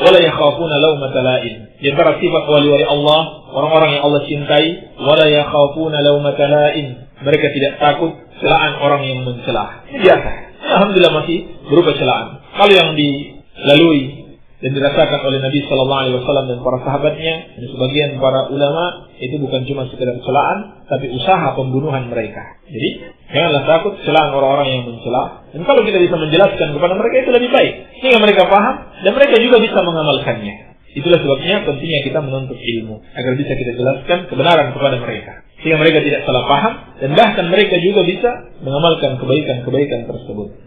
wala yakhafuna laumata laim. Di antara sifat wali-wali Allah, orang-orang yang Allah cintai, wala yakhafuna laumata laim. Mereka tidak takut celaan orang yang mencela. Ini biasa. Alhamdulillah masih berupa celaan. Kalau yang dilalui dan dirasakan oleh Nabi Sallallahu Alaihi Wasallam dan para sahabatnya dan sebagian para ulama, itu bukan cuma sekedar celaan, tapi usaha pembunuhan mereka. Jadi janganlah takut celaan orang-orang yang mencela. Dan kalau kita bisa menjelaskan kepada mereka, itu lebih baik sehingga mereka paham dan mereka juga bisa mengamalkannya. Itulah sebabnya pentingnya kita menuntut ilmu agar bisa kita jelaskan kebenaran kepada mereka sehingga mereka tidak salah paham dan bahkan mereka juga bisa mengamalkan kebaikan-kebaikan tersebut.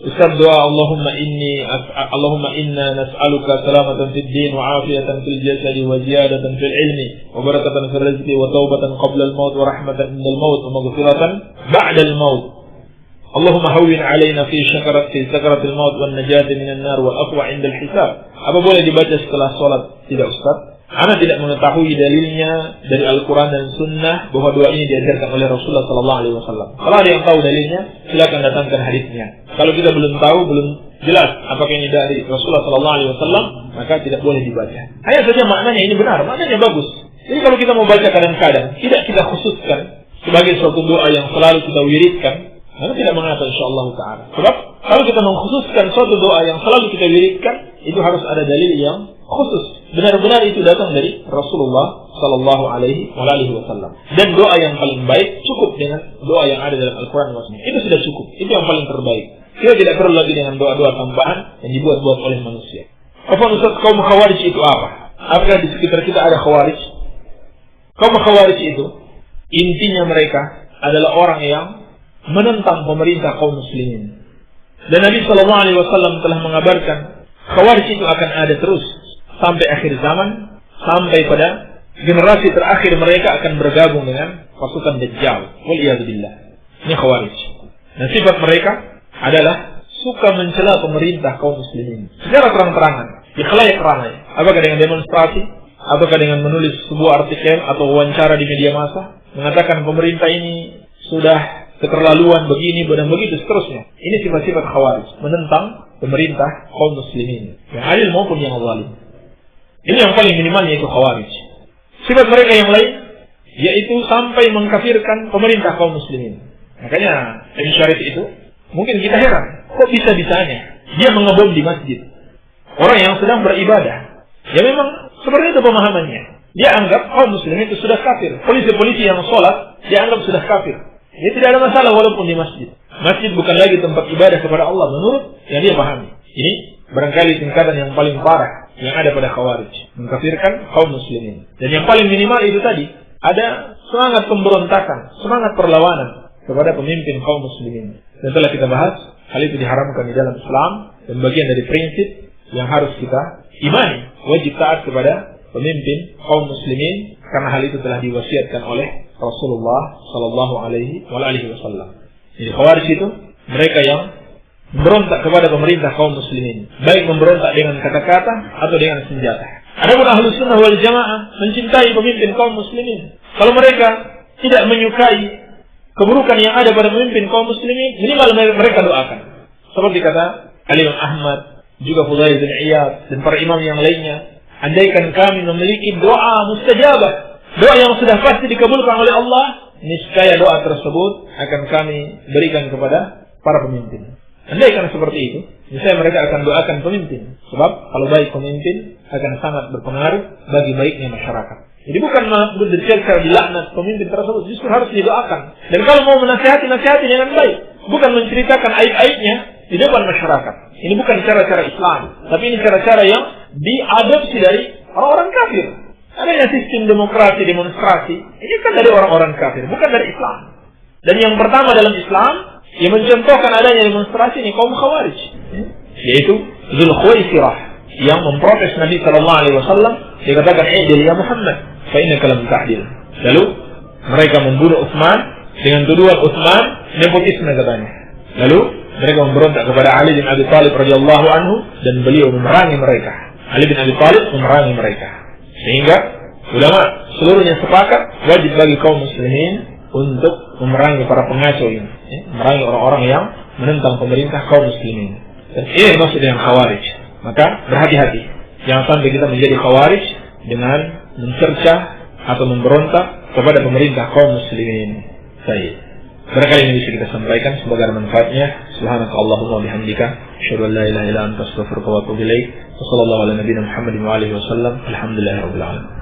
Ustaz, doa Allahumma inna nas'aluka salamatan fid din wa afiyatan fil jasadi wa ziyadatan fil ilmi wa barakatan fil rizqi wa taubatan qabla al maut wa rahmatan indal maut wa maghfiratan ba'da al maut. Allahumma hawwin 'alaina fi sakaratil maut wan najati minan nar wal afwa 'inda al hisab. Apa boleh dibaca setelah salat? Tidak Ustaz. Anak tidak mengetahui dalilnya dari Al-Quran dan Sunnah bahwa doa ini diajarkan oleh Rasulullah Sallallahu Alaihi Wasallam. Kalau ada yang tahu dalilnya, silakan datangkan hadisnya. Kalau kita belum tahu, belum jelas apakah ini dari Rasulullah Sallallahu Alaihi Wasallam, maka tidak boleh dibaca. Hanya saja maknanya ini benar, maknanya bagus. Jadi kalau kita mau baca kadang-kadang, tidak kita khususkan sebagai suatu doa yang selalu kita wiridkan, maka tidak mengapa insyaallah ta'ala. Sebab kalau kita mengkhususkan suatu doa yang selalu kita wiridkan, itu harus ada dalil yang khusus. Benar-benar itu datang dari Rasulullah Sallallahu Alaihi Wasallam. Dan doa yang paling baik cukup dengan doa yang ada dalam Al-Quran dan Sunnah. Itu sudah cukup. Itu yang paling terbaik. Kita tidak perlu lagi dengan doa-doa tambahan yang dibuat-buat oleh manusia. Apa Ustaz, kaum Khawarij itu apa? Apakah di sekitar kita ada Khawarij? Kaum Khawarij itu intinya mereka adalah orang yang menentang pemerintah kaum muslimin. Dan Nabi Sallallahu Alaihi Wasallam telah mengabarkan Khawarij itu akan ada terus sampai akhir zaman, sampai pada generasi terakhir mereka akan bergabung dengan pasukan Dajjal. Waliyadzubillah. Ini Khawarij. Dan sifat mereka adalah suka mencela pemerintah kaum muslimin secara terang-terangan, di khalayak ramai. Apakah dengan demonstrasi, apakah dengan menulis sebuah artikel atau wawancara di media massa, mengatakan pemerintah ini sudah keterlaluan begini dan begitu seterusnya. Ini sifat-sifat Khawarij, menentang pemerintah kaum muslimin, yang adil maupun yang zalim. Ini yang paling minimalnya itu Khawarij. Sifat mereka yang lain yaitu sampai mengkafirkan pemerintah kaum muslimin. Makanya Syarif itu mungkin kita heran, kok bisa-bisanya dia mengebom di masjid orang yang sedang beribadah. Ya memang seperti itu pemahamannya. Dia anggap kaum muslimin itu sudah kafir. Polisi-polisi yang sholat dia anggap sudah kafir. Ini tidak ada masalah walaupun di masjid. Masjid bukan lagi tempat ibadah kepada Allah menurut yang dia pahami. Ini barangkali tingkatan yang paling parah yang ada pada Khawarij, mengkafirkan kaum muslimin. Dan yang paling minimal itu tadi, ada semangat pemberontakan, semangat perlawanan kepada pemimpin kaum muslimin. Dan telah kita bahas, hal itu diharamkan di dalam Islam dan bagian dari prinsip yang harus kita imani, wajib taat kepada pemimpin kaum muslimin karena hal itu telah diwasiatkan oleh Rasulullah sallallahu alaihi wasallam. Jadi Khawarij itu mereka yang memberontak kepada pemerintah kaum muslimin, baik memberontak dengan kata-kata atau dengan senjata. Adapun Ahlus Sunnah wal Jamaah mencintai pemimpin kaum muslimin. Kalau mereka tidak menyukai keburukan yang ada pada pemimpin kaum muslimin, minimal mereka doakan. Seperti kata Imam Ahmad, juga Fudail bin Iyad dan para imam yang lainnya, andaikan kami memiliki doa mustajabah, doa yang sudah pasti dikabulkan oleh Allah, niscaya doa tersebut akan kami berikan kepada para pemimpin. Andaikan seperti itu, misalnya mereka akan doakan pemimpin. Sebab kalau baik pemimpin akan sangat berpengaruh bagi baiknya masyarakat. Jadi bukan bercerita dilaknat pemimpin tersebut, justru harus didoakan. Dan kalau mau menasihati dengan baik, bukan menceritakan aib-aibnya di depan masyarakat. Ini bukan cara-cara Islam, tapi ini cara-cara yang diadopsi dari orang-orang kafir. Adanya sistem demokrasi, demonstrasi, ini kan dari orang-orang kafir, bukan dari Islam. Dan yang pertama dalam Islam yang mencontohkan adanya demonstrasi ini kaum Khawarij, yaitu Dzul Khuwaisirah yang memprotes Nabi sallallahu alaihi wasallam, dikatakan "Ijil ya Muhammad, fa innaka lam ta'dil." Lalu mereka membunuh Utsman dengan tuduhan Utsman nepotisme katanya. Lalu mereka memberontak kepada Ali bin Abi Thalib radhiyallahu anhu dan beliau memerangi mereka. Ali bin Abi Thalib memerangi mereka. Sehingga ulama seluruhnya sepakat wajib bagi kaum muslimin untuk memerangi para pengacau ini, memerangi orang-orang yang menentang pemerintah kaum muslimin. Dan ini maksud yang Khawarij. Maka berhati-hati, jangan sampai kita menjadi Khawarij dengan mencercah atau memberontak kepada pemerintah kaum muslimin. Baik. Barangkali ini bisa kita sampaikan, semoga ada manfaatnya. Subhanakallahumma wa bihamdika, asyhadu an la ilaha illa anta, astaghfiruka wa atubu ilaik. Wassallallahu ala nabiyyina Muhammadin wa alihi wasallam. Alhamdulillahirabbil alamin.